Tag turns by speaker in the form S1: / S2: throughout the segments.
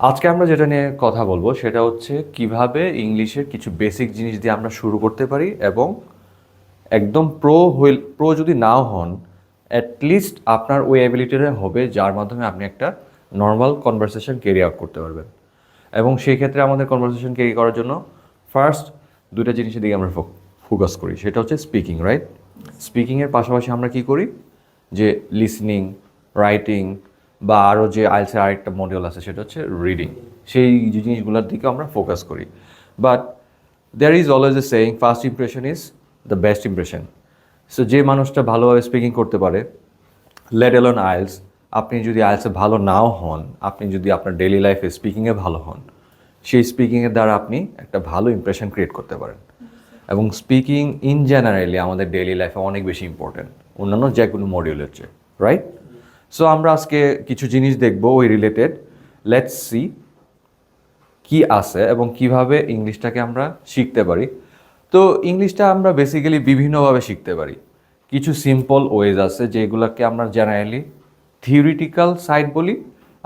S1: আজকে আমরা যেটা নিয়ে কথা বলবো সেটা হচ্ছে কিভাবে ইংলিশের কিছু বেসিক জিনিস দিয়ে আমরা শুরু করতে পারি এবং একদম প্রো যদি নাও হন অ্যাটলিস্ট আপনার ওই অ্যাবিলিটিটা হবে যার মাধ্যমে আপনি একটা নর্মাল কনভারসেশন ক্যারি আউট করতে পারবেন। এবং সেই ক্ষেত্রে আমাদের কনভারসেশন ক্যারি করার জন্য ফার্স্ট দুইটা জিনিসের দিকে আমরা ফোকাস করি, সেটা হচ্ছে স্পিকিং, রাইট? স্পিকিংয়ের পাশাপাশি আমরা কি করি যে লিসনিং, রাইটিং বা আরও যে আইএলটিএস এর আরেকটা মডিউল আছে সেটা হচ্ছে রিডিং, সেই জিনিসগুলোর দিকে আমরা ফোকাস করি। But there is always a saying, first impression is the best impression. So যে মানুষটা ভালোভাবে স্পিকিং করতে পারে, লেট অ্যালোন আইএলটিএস, আপনি যদি আইএলটিএসে ভালো নাও হন, আপনি যদি আপনার ডেইলি লাইফে স্পিকিংয়ে ভালো হন, সেই স্পিকিংয়ের দ্বারা আপনি একটা ভালো ইমপ্রেশন ক্রিয়েট করতে পারেন। এবং স্পিকিং ইন জেনারেলি আমাদের ডেইলি লাইফে অনেক বেশি ইম্পর্ট্যান্ট অন্যান্য যে কোনো মডিউলের চেয়ে, রাইট? সো আমরা আজকে কিছু জিনিস দেখবো ওই রিলেটেড। লেটস সি কি আছে এবং কিভাবে ইংলিশটাকে আমরা শিখতে পারি। তো ইংলিশটা আমরা বেসিক্যালি বিভিন্নভাবে শিখতে পারি। কিছু সিম্পল ওয়েজ আছে যেগুলোকে আমরা জেনারেলি থিওরিটিক্যাল সাইড বলি,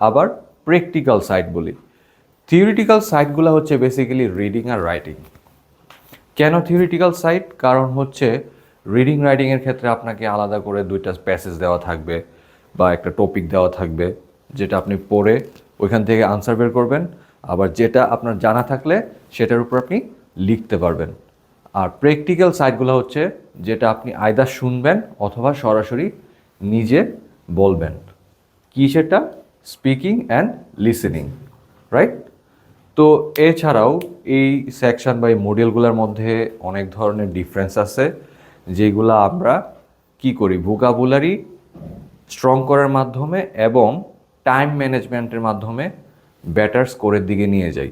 S1: আবার প্র্যাকটিক্যাল সাইড বলি। থিওরিটিক্যাল সাইডগুলো হচ্ছে বেসিক্যালি রিডিং আর রাইটিং। কেন থিওরিটিক্যাল সাইড? কারণ হচ্ছে রিডিং রাইটিংয়ের ক্ষেত্রে আপনাকে আলাদা করে দুইটা প্যাসেজ দেওয়া থাকবে বা একটা টপিক দেওয়া থাকবে যেটা আপনি পড়ে ওইখান থেকে আনসার বের করবেন, আবার যেটা আপনার জানা থাকলে সেটার উপর আপনি লিখতে পারবেন। আর প্র্যাকটিক্যাল সাইডগুলো হচ্ছে যেটা আপনি আইদার শুনবেন অথবা সরাসরি নিজে বলবেন। কি সেটা? Speaking and listening, right? তো এছাড়াও এই সেকশন বা এই মডিউলগুলোর মধ্যে অনেক ধরনের ডিফারেন্স আছে যেগুলো আমরা কি করি ভোকাবুলারি স্ট্রং করার মাধ্যমে এবং টাইম ম্যানেজমেন্টের মাধ্যমে বেটার স্কোরের দিকে নিয়ে যাই।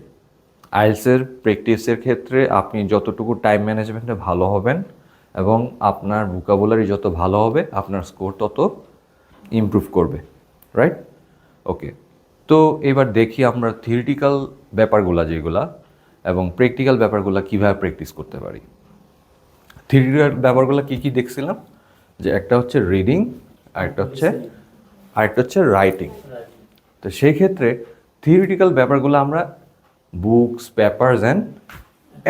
S1: আইএলটিএসের প্র্যাকটিসের ক্ষেত্রে আপনি যতটুকু টাইম ম্যানেজমেন্টে ভালো হবেন এবং আপনার ভোকাবুলারি যত ভালো হবে আপনার স্কোর তত ইমপ্রুভ করবে, রাইট? ওকে, তো এবার দেখি আমরা থিওরিটিক্যাল ব্যাপারগুলো যেগুলা এবং প্র্যাকটিক্যাল ব্যাপারগুলো কীভাবে প্র্যাকটিস করতে পারি। থিওরিটিক্যাল ব্যাপারগুলো কী কী দেখছিলাম, যে একটা হচ্ছে রিডিং, আরেকটা হচ্ছে রাইটিং। তো সেই ক্ষেত্রে থিওরিটিক্যাল ব্যাপারগুলো আমরা বুকস, পেপারস অ্যান্ড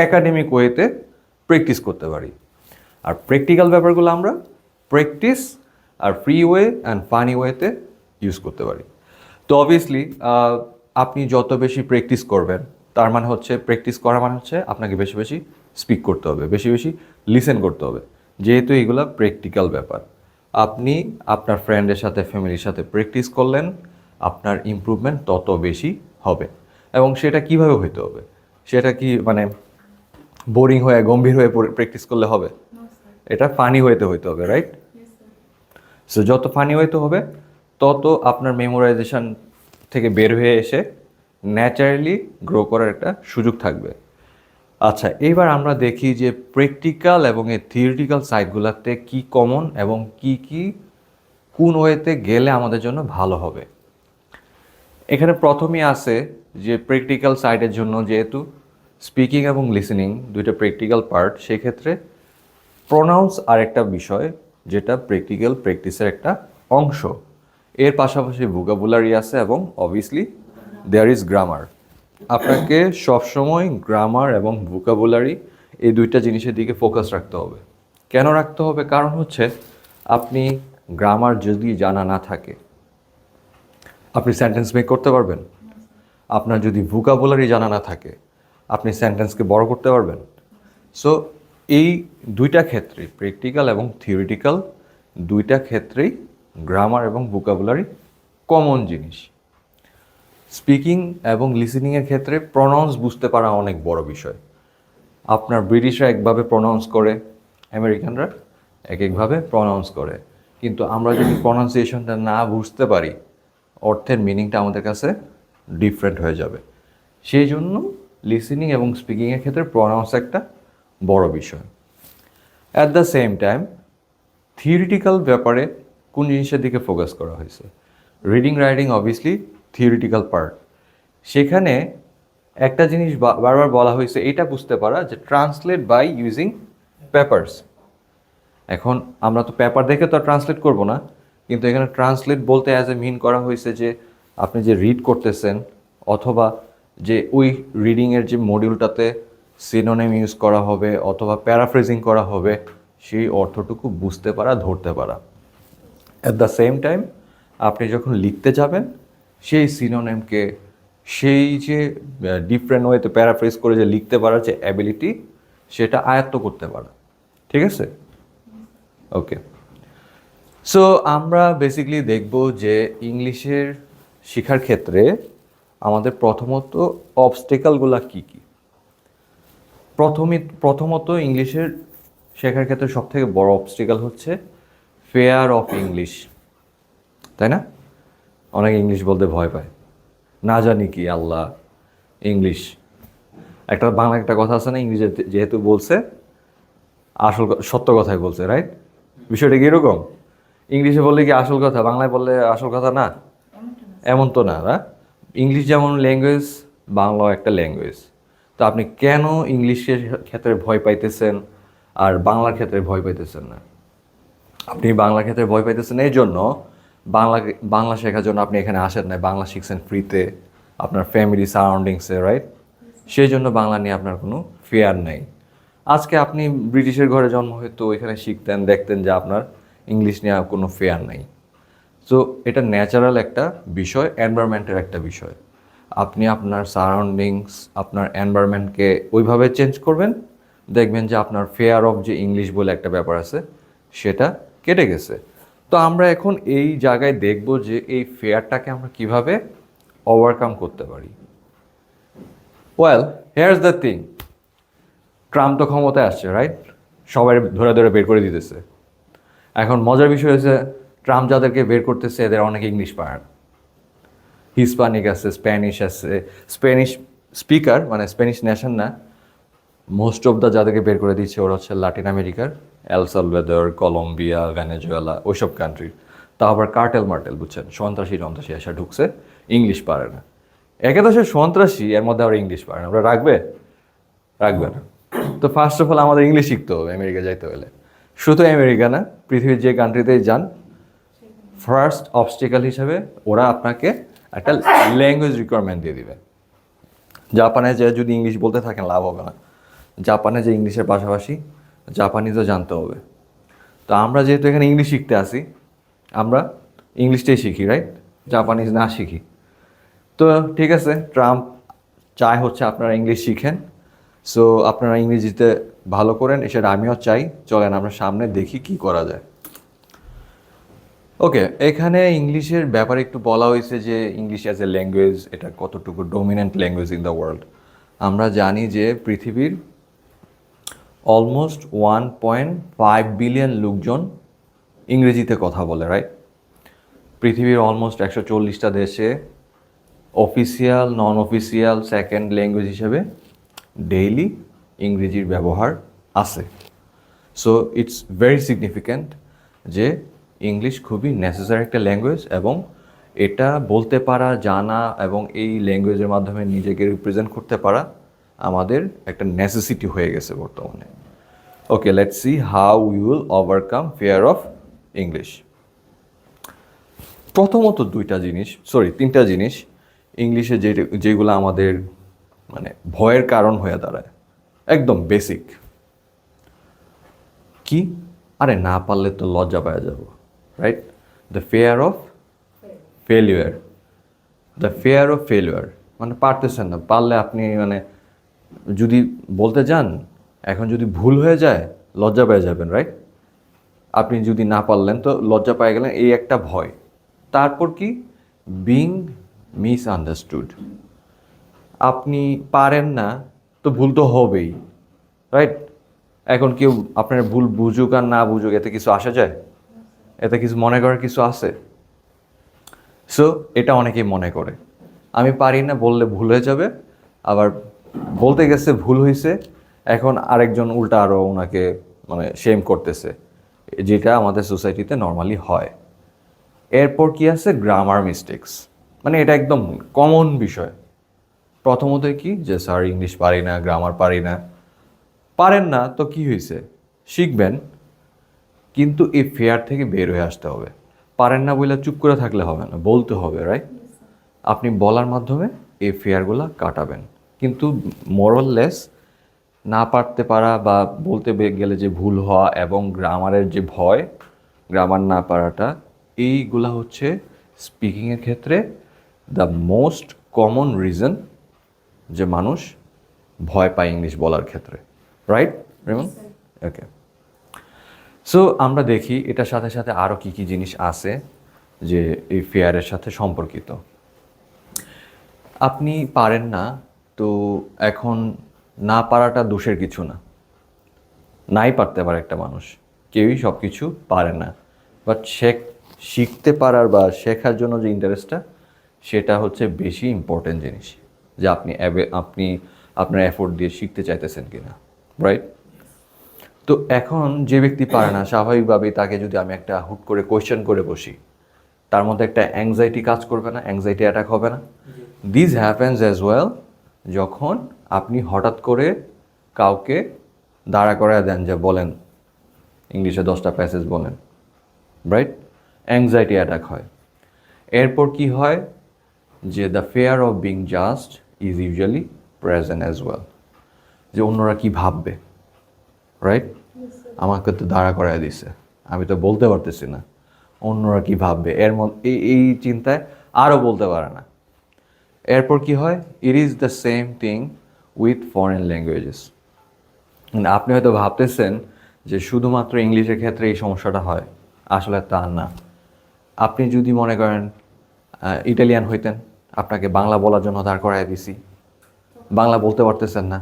S1: একাডেমিক ওয়েতে প্র্যাকটিস করতে পারি। আর প্র্যাকটিক্যাল ব্যাপারগুলো আমরা প্র্যাকটিস আর ফ্রি ওয়ে অ্যান্ড ফানি ওয়েতে ইউজ করতে পারি। তো অবভিয়াসলি আপনি যত বেশি প্র্যাকটিস করবেন তার মানে হচ্ছে প্র্যাকটিস করা মানে হচ্ছে আপনাকে বেশি বেশি স্পিক করতে হবে, বেশি বেশি লিসেন করতে হবে, যেহেতু এইগুলো প্র্যাকটিক্যাল ব্যাপার। আপনি আপনার ফ্রেন্ডের সাথে ফ্যামিলির সাথে প্র্যাকটিস করলেন, আপনার ইমপ্রুভমেন্ট তত বেশি হবে। এবং সেটা কিভাবে হইতে হবে? সেটা কি মানে বোরিং হয়ে গম্ভীর হয়ে প্র্যাকটিস করলে হবে? এটা ফানি হইতে হবে, রাইট? সো যত ফানি হইতে হবে তত আপনার মেমোরাইজেশন থেকে বের হয়ে এসে ন্যাচারালি গ্রো করার একটা সুযোগ থাকবে। আচ্ছা, এইবার আমরা দেখি যে প্র্যাকটিক্যাল এবং এই থিওরিটিক্যাল সাইডগুলোতে কি কমন এবং কি কোন ওয়েতে গেলে আমাদের জন্য ভালো হবে। এখানে প্রথমেই আছে যে প্র্যাকটিক্যাল সাইডের জন্য যেহেতু স্পিকিং এবং লিসেনিং দুইটা প্র্যাকটিক্যাল পার্ট, সেক্ষেত্রে প্রোনাউন্স আরেকটা বিষয় যেটা প্র্যাকটিক্যাল প্র্যাকটিসের একটা অংশ। এর পাশাপাশি ভোকাবুলারি আছে এবং অবভিয়াসলি দেয়ার ইজ গ্রামার। আপনাকে সবসময় গ্রামার এবং ভোকাবুলারি এই দুইটা জিনিসের দিকে ফোকাস রাখতে হবে। কেন রাখতে হবে? কারণ হচ্ছে আপনি গ্রামার যদি জানা না থাকে আপনি সেন্টেন্স মেক করতে পারবেন? আপনার যদি ভোকাবুলারি জানা না থাকে আপনি সেন্টেন্সকে বড় করতে পারবেন? সো এই দুইটা ক্ষেত্রে প্র্যাকটিক্যাল এবং থিওরিটিক্যাল দুইটা ক্ষেত্রেই গ্রামার এবং ভোকাবুলারি কমন জিনিস। স্পিকিং এবং লিসেনিংয়ের ক্ষেত্রে প্রনাউন্স বুঝতে পারা অনেক বড় বিষয়। আপনার ব্রিটিশরা একভাবে প্রনাউন্স করে, আমেরিকানরা একভাবে প্রনাউন্স করে, কিন্তু আমরা যদি প্রনাউন্সিয়েশনটা না বুঝতে পারি অর্থের মিনিংটা আমাদের কাছে ডিফারেন্ট হয়ে যাবে। সেই জন্য লিসেনিং এবং স্পিকিংয়ের ক্ষেত্রে প্রনাউন্স একটা বড় বিষয়। At the same time theoretical ব্যাপারে কোন জিনিসের দিকে ফোকাস করা হয়েছে? Reading writing obviously theoretical part. সেখানে একটা জিনিস বারবার বলা হয়েছে, এটা বুঝতে পারা যে ট্রান্সলেট বাই ইউজিং পেপারস। এখন আমরা তো পেপার দেখে তো ট্রান্সলেট করব না, কিন্তু এখানে ট্রান্সলেট বলতে অ্যাজ এ মিন করা হয়েছে যে আপনি যে রিড করতেছেন অথবা যে ওই রিডিংয়ের যে মডিউলটাতে সিনোনিম ইউজ করা হবে অথবা প্যারাফ্রেজিং করা হবে সেই অর্থটুকু বুঝতে পারা, ধরতে পারা। অ্যাট দ্য সেম টাইম আপনি যখন লিখতে যাবেন সেই সিনোনিমকে সেই যে ডিফারেন্ট ওয়েতে প্যারাফ্রেজ করে যে লিখতে পারার যে অ্যাবিলিটি সেটা আয়ত্ত করতে পারা। ঠিক আছে? ওকে, সো আমরা বেসিক্যালি দেখব যে ইংলিশের শেখার ক্ষেত্রে আমাদের প্রথমত অবস্টেকালগুলো কী কী। প্রথমত ইংলিশের শেখার ক্ষেত্রে সবথেকে বড় অবস্টেকাল হচ্ছে ফেয়ার অফ ইংলিশ, তাই না? অনেক ইংলিশ বলতে ভয় পায়, না জানি কি আল্লাহ ইংলিশ। বাংলা একটা কথা আছে না, ইংলিশে যেহেতু বলছে আসল সত্য কথাই বলছে, রাইট? বিষয়টা কি এরকম? ইংলিশে বললে কি আসল কথা, বাংলায় বললে আসল কথা না? এমন তো না। ইংলিশ যেমন ল্যাঙ্গুয়েজ, বাংলাও একটা ল্যাঙ্গুয়েজ। তো আপনি কেন ইংলিশের ক্ষেত্রে ভয় পাইতেছেন আর বাংলার ক্ষেত্রে ভয় পাইতেছেন না? আপনি বাংলার ক্ষেত্রে ভয় পাইতেছেন এই জন্য বাংলা শেখার জন্য আপনি এখানে আসেন না, বাংলা শিখছেন ফ্রিতে আপনার ফ্যামিলি সারাউন্ডিংসে, রাইট? সেই জন্য বাংলা নিয়ে আপনার কোনো ফেয়ার নেই। আজকে আপনি ব্রিটিশের ঘরে জন্ম হয়তো ওইখানে শিখতেন, দেখতেন যে আপনার ইংলিশ নিয়ে কোনো ফেয়ার নেই। সো এটা ন্যাচারাল একটা বিষয়, এনভায়রনমেন্টের একটা বিষয়। আপনি আপনার সারাউন্ডিংস, আপনার এনভায়রনমেন্টকে ওইভাবে চেঞ্জ করবেন, দেখবেন যে আপনার ফেয়ার অফ যে ইংলিশ বলে একটা ব্যাপার আছে সেটা কেটে গেছে। তো আমরা এখন এই জায়গায় দেখব যে এই ফেয়ারটাকে আমরা কিভাবে ওভারকাম করতে পারি। Well, hairs the thing, Trump তো ক্ষমতায় আসছে, রাইট? সবাই ধরে ধরে বের করে দিতেছে। এখন মজার বিষয় হচ্ছে ট্রাম্প যাদেরকে বের করতেছে এদের অনেক ইংলিশ পারে না। হিসপানিক আছে, স্প্যানিশ আছে, স্প্যানিশ স্পিকার মানে স্প্যানিশ নেশন না, মোস্ট অফ দ্য যাদেরকে বের করে দিচ্ছে ওরা হচ্ছে লাতিন আমেরিকার, এল সালভাদর, কলম্বিয়া, ভেনেজুয়েলা, ওইসব কান্ট্রির। তা আবার কার্টেল বুঝছেন, সন্ত্রাসী এসে ঢুকছে, ইংলিশ পারে না। একাদশে সন্ত্রাসী, এর মধ্যে আবার ইংলিশ পারে না, ওরা রাখবে না। তো ফার্স্ট অফ অল আমাদের ইংলিশ শিখতে হবে আমেরিকা যাইতে হলে। শুধু আমেরিকা না, পৃথিবীর যে কান্ট্রিতেই যান, ফার্স্ট অবস্টেকাল হিসেবে ওরা আপনাকে একটা ল্যাঙ্গুয়েজ রিকোয়ারমেন্ট দিয়ে দিবে। জাপানে যে যদি ইংলিশ বলতে থাকেন লাভ হবে না, জাপানে যে ইংলিশের পাশাপাশি জাপানিজও জানতে হবে। তো আমরা যেহেতু এখানে ইংলিশ শিখতে আসি, আমরা ইংলিশটাই শিখি, রাইট? জাপানিজ না শিখি। তো ঠিক আছে, ট্রাম্প চায় হচ্ছে আপনারা ইংলিশ শিখেন, সো আপনারা ইংরেজিতে ভালো করেন, সেটা আমিও চাই। চলেন আমরা সামনে দেখি কি করা যায়। ওকে, এখানে ইংলিশের ব্যাপারে একটু বলা হয়েছে যে ইংলিশ অ্যাজ এ ল্যাঙ্গুয়েজ এটা কতটুকু dominant language in the world. আমরা জানি যে পৃথিবীর অলমোস্ট 1.5 বিলিয়ন লোকজন ইংরেজিতে কথা বলে, রাইট? পৃথিবীর অলমোস্ট 140টা দেশে অফিসিয়াল, নন অফিসিয়াল সেকেন্ড ল্যাঙ্গুয়েজ হিসেবে ডেইলি ইংরেজির ব্যবহার আছে। সো ইটস ভেরি সিগনিফিক্যান্ট যে ইংলিশ খুবই নেসেসারি একটা ল্যাঙ্গুয়েজ, এবং এটা বলতে পারা, জানা এবং এই ল্যাঙ্গুয়েজের মাধ্যমে নিজেকে রিপ্রেজেন্ট করতে পারা আমাদের একটা নেসেসিটি হয়ে গেছে বর্তমানে। Okay, let's see how we will overcome fear of English. প্রথমত তিনটা জিনিস ইংলিশে যেগুলো আমাদের মানে ভয়ের কারণ হয়ে দাঁড়ায়, একদম বেসিক। কি? আরে না পারলে তো লজ্জা পাওয়া যাব, right? The fear of failure, মানে পারতেছেন না, পারলে আপনি মানে যদি বলতে যান, এখন যদি ভুল হয়ে যায় লজ্জা পেয়ে যাবেন, রাইট? আপনি যদি না পারলেন তো লজ্জা পেয়ে গেলেন, এই একটা ভয়। তারপর কি? বিং মিসআন্ডারস্টুড, আপনি পারেন না তো ভুল তো হবেই, রাইট? এখন কেউ আপনার ভুল বুঝুক আর না বুঝুক এতে কিছু আসা যায়? এতে কিছু মনে করার কিছু আছে? সো এটা অনেকেই মনে করে আমি পারি না বললে ভুল হয়ে যাবে, আবার বলতে গেছে ভুল হয়েছে, এখন আরেকজন উল্টা আরও ওনাকে মানে শেম করতেছে, যেটা আমাদের সোসাইটিতে নর্মালি হয়। এরপর কি আছে? গ্রামার মিস্টেক্স, মানে এটা একদম কমন বিষয়। প্রথমত কি যে স্যার ইংলিশ পারি না, গ্রামার পারি না। পারেন না তো কি হয়েছে, শিখবেন, কিন্তু এই ফেয়ার থেকে বের হয়ে আসতে হবে। পারেন না বলে চুপ করে থাকলে হবে না, বলতে হবে, রাইট? আপনি বলার মাধ্যমে এই ফেয়ারগুলো কাটাবেন। কিন্তু মোরাললেস না পারতে পারা বা বলতে গেলে যে ভুল হওয়া এবং গ্রামারের যে ভয়, গ্রামার না পারাটা, এইগুলা হচ্ছে স্পিকিংয়ের ক্ষেত্রে দ্য মোস্ট কমন রিজন যে মানুষ ভয় পায় ইংলিশ বলার ক্ষেত্রে। Right Raymond? ওকে, সো আমরা দেখি এটার সাথে সাথে আরও কী কী জিনিস আছে যে এই ফেয়ারের সাথে সম্পর্কিত। আপনি পারেন না, তো এখন না পারাটা দোষের কিছু না। নাই পারতে পারে একটা মানুষ, কেউই সব কিছু পারে না, বাট শিখতে পারার বা শেখার জন্য যে ইন্টারেস্টটা, সেটা হচ্ছে বেশি ইম্পর্টেন্ট জিনিস, যে আপনি আপনার এফোর্ট দিয়ে শিখতে চাইতেছেন কিনা। রাইট? তো এখন যে ব্যক্তি পারে না, স্বাভাবিকভাবেই তাকে যদি আমি একটা হুট করে কোয়েশ্চেন করে বসি, তার মধ্যে একটা অ্যাংজাইটি কাজ করবে না? অ্যাংজাইটি অ্যাটাক হবে না? দিস হ্যাপেন্স অ্যাজ ওয়েল যখন আপনি হঠাৎ করে কাউকে দাঁড়া করায় দেন যে বলেন ইংলিশে 10টা প্যাসেজ বলেন। রাইট? অ্যাংজাইটি অ্যাটাক হয়। এরপর কি হয় যে the fear of being just is usually present as well, যে অন্যরা কি ভাববে। রাইট? আমাকে তো দাঁড়া করায় দিছে, আমি তো বলতে পারতেছি না, অন্যরা কি ভাববে, এর মধ্যে এই চিন্তায় আরও বলতে পারে না। এরপর কি হয়? It is the same thing with foreign languages. আপনি হয়তো ভাবতেছেন যে শুধুমাত্র ইংলিশের ক্ষেত্রে এই সমস্যাটা হয়, আসলে তা না। আপনি যদি মনে করেন ইটালিয়ান হইতেন, আপনাকে বাংলা বলার জন্য দাঁড় করায় দিছি, বাংলা বলতে পারতেছেন না,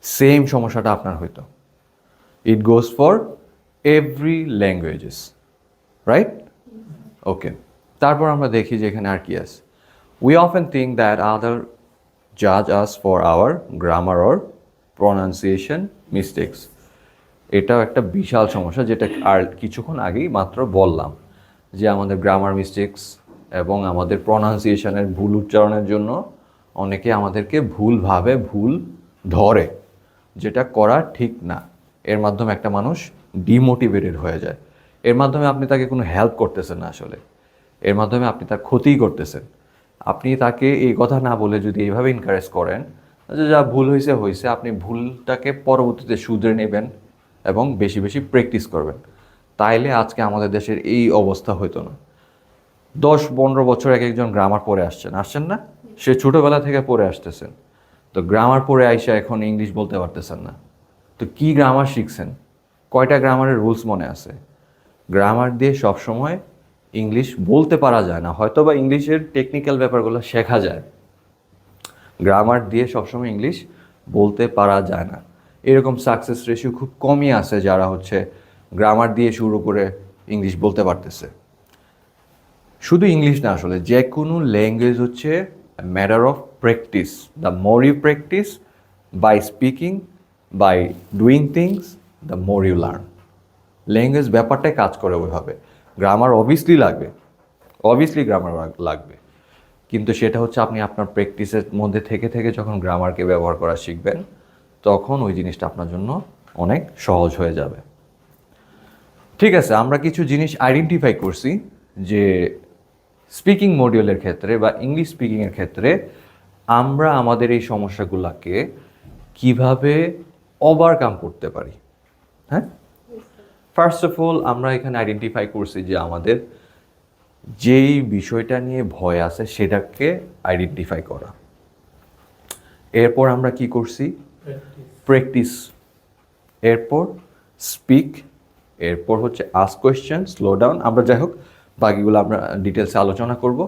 S1: সেম সমস্যাটা আপনার হইতো। It goes for every languages. Right? Okay, তারপর আমরা দেখি যে এখানে আর কি আছে। We often think that others judge us for our grammar or pronunciation mistakes. এটাও একটা বিশাল সমস্যা, যেটা আর কিছুক্ষণ আগেই মাত্র বললাম, যে আমাদের গ্রামার মিস্টেক্স এবং আমাদের প্রনাউন্সিয়েশনের ভুল উচ্চারণের জন্য অনেকে আমাদেরকে ভুলভাবে ভুল ধরে, যেটা করা ঠিক না। এর মাধ্যমে একটা মানুষ ডিমোটিভেটেড হয়ে যায়। এর মাধ্যমে আপনি তাকে কোনো হেল্প করতেছেন না, আসলে এর মাধ্যমে আপনি তার ক্ষতিই করতেছেন। আপনি তাকে এই কথা না বলে যদি এইভাবে এনকারেজ করেন যে যা ভুল হয়েছে হয়েছে, আপনি ভুলটাকে পরবর্তীতে শুধরে নেবেন এবং বেশি বেশি প্র্যাকটিস করবেন, তাইলে আজকে আমাদের দেশের এই অবস্থা হতো না। 10-15 বছর এক একজন গ্রামার পড়ে আসছেন না? সে ছোটোবেলা থেকে পড়ে আসতেছেন, তো গ্রামার পড়ে আইসা এখন ইংলিশ বলতে পারতেছেন না। তো কি গ্রামার শিখছেন? কয়টা গ্রামারের রুলস মনে আছে? গ্রামার দিয়ে সবসময় ইংলিশ বলতে পারা যায় না, হয়তো বা ইংলিশের টেকনিক্যাল ব্যাপারগুলো শেখা যায়, গ্রামার দিয়ে সবসময় ইংলিশ বলতে পারা যায় না। এরকম সাকসেস রেশিও খুব কমই আছে যারা হচ্ছে গ্রামার দিয়ে শুরু করে ইংলিশ বলতে পারতেছে। শুধু ইংলিশ না, আসলে যে কোনো ল্যাঙ্গুয়েজ হচ্ছে matter of practice. The more you practice by speaking, by doing things, the more you learn. Language ব্যাপারটাই কাজ করে ওইভাবে। গ্রামার অবভিয়াসলি গ্রামার লাগবে, কিন্তু সেটা হচ্ছে আপনি আপনার প্র্যাকটিসের মধ্যে থেকে থেকে যখন গ্রামারকে ব্যবহার করা শিখবেন, তখন ওই জিনিসটা আপনার জন্য অনেক সহজ হয়ে যাবে। ঠিক আছে, আমরা কিছু জিনিস আইডেন্টিফাই করছি যে স্পিকিং মডিউলের ক্ষেত্রে বা ইংলিশ স্পিকিংয়ের ক্ষেত্রে আমরা আমাদের এই সমস্যাগুলোকে কিভাবে ওভারকাম করতে পারি। হ্যাঁ, ফার্স্ট অফ অল আমরা এখানে আইডেন্টিফাই করছি যে আমাদের যেই বিষয়টা নিয়ে ভয় আছে সেটাকে আইডেন্টিফাই করা। এরপর আমরা কি করছি? প্র্যাকটিস। এরপর স্পিক। এরপর হচ্ছে আস্ক কোয়েশ্চেন, স্লো ডাউন। আমরা যাই হোক বাকিগুলো আমরা ডিটেলসে আলোচনা করব।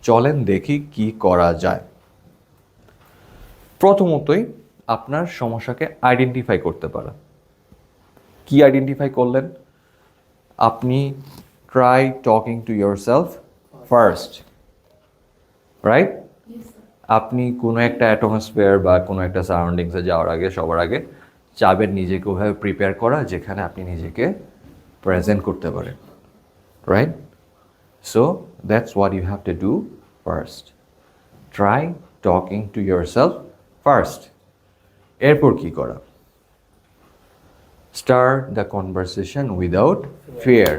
S1: চলেন দেখি কি করা যায়। প্রথমতই আপনার সমস্যাকে আইডেন্টিফাই করতে পারা। কি আইডেন্টিফাই করলেন? আপনি try talking to yourself first. Right? আপনি কোনো একটা অ্যাটমসফিয়ার বা কোনো একটা সারাউন্ডিংসে যাওয়ার আগে সবার আগে চাবেন নিজেকে ওভাবে প্রিপেয়ার করা যেখানে আপনি নিজেকে প্রেজেন্ট করতে পারেন। Right? So that's what you have to do first. Try talking to yourself first. এরপর কি করা? Start the conversation without fear.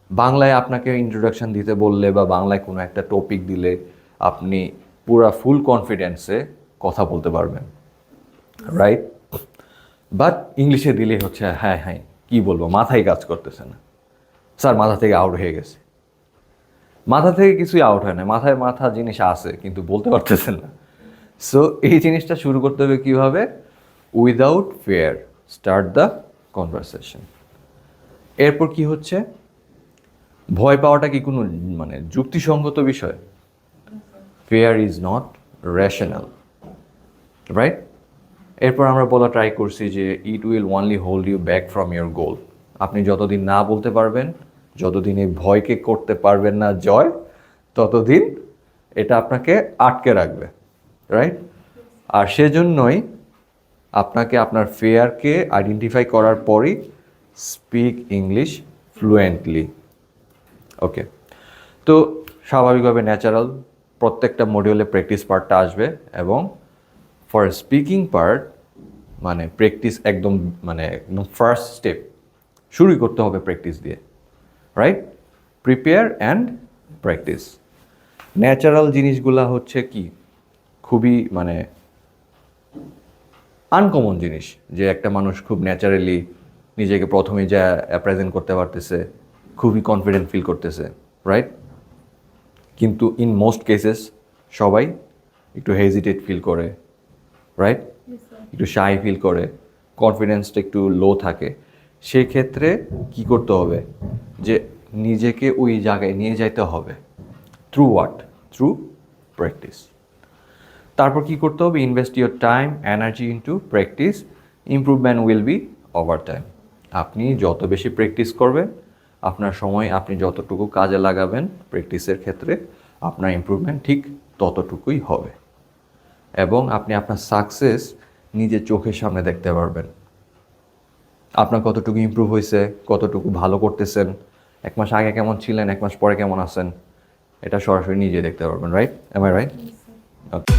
S1: বাংলায় আপনাকে ইন্ট্রোডাকশন দিতে বললে বা বাংলায় কোনো একটা টপিক দিলে আপনি পুরা ফুল কনফিডেন্সে কথা বলতে পারবেন, রাইট? বাট ইংলিশে দিলে হচ্ছে হ্যাঁ হ্যাঁ কী বলবো, মাথায় কাজ করতেছে না, স্যার মাথা থেকে আউট হয়ে গেছে। মাথা থেকে কিছুই আউট হয় না, মাথায় মাথা জিনিস আছে কিন্তু বলতে পারতেছেন না। সো এই জিনিসটা শুরু করতে হবে কীভাবে? Without fear start the conversation. এরপর কি হচ্ছে, ভয় পাওয়াটা কি কোনো মানে যুক্তিসঙ্গত বিষয়? Fear is not rational, right? এরপর আমরা বলা ট্রাই করছি যে it will only hold you back from your goal. আপনি যতদিন না বলতে পারবেন, যতদিন এই ভয়কে করতে পারবেন না জয়, ততদিন এটা আপনাকে আটকে রাখবে, রাইট? আর সেজন্যই আপনাকে আপনার ফেয়ারকে আইডেন্টিফাই করার পরই স্পিক ইংলিশ ফ্লুয়েন্টলি। ওকে, তো স্বাভাবিকভাবে ন্যাচারাল প্রত্যেকটা মডিউলে প্র্যাকটিস পার্টটা আসবে, এবং ফর স্পিকিং পার্ট মানে প্র্যাকটিস একদম ফার্স্ট স্টেপ শুরুই করতে হবে প্র্যাকটিস দিয়ে, right? Prepare and practice. Natural জিনিসগুলা হচ্ছে কি খুবই আনকমন জিনিস, যে একটা মানুষ খুব ন্যাচারালি নিজেকে প্রথমে যা প্রেজেন্ট করতে পারতেছে, খুবই কনফিডেন্ট ফিল করতেছে, রাইট? কিন্তু ইন মোস্ট কেসেস সবাই একটু হেজিটেট ফিল করে, রাইট? একটু শাই ফিল করে, কনফিডেন্সটা একটু লো থাকে। সেই ক্ষেত্রে কি করতে হবে, যে নিজেকে ওই জায়গায় নিয়ে যাইতে হবে। Through what? Through practice. তারপর কি করতে হবে? Invest your time energy into practice, improvement will be over time. আপনি যত বেশি প্র্যাকটিস করবেন, আপনার সময় আপনি যতটুকু কাজে লাগাবেন প্র্যাকটিসের ক্ষেত্রে, আপনার ইমপ্রুভমেন্ট ঠিক ততটুকুই হবে, এবং আপনি আপনার সাকসেস নিজের চোখের সামনে দেখতে পারবেন। আপনার কতটুকু ইমপ্রুভ হয়েছে, কতটুকু ভালো করতেছেন, 1 মাস আগে কেমন ছিলেন, 1 মাস পরে কেমন আছেন, এটা সরাসরি নিজে দেখতে পারবেন, right? Am I right? Okay.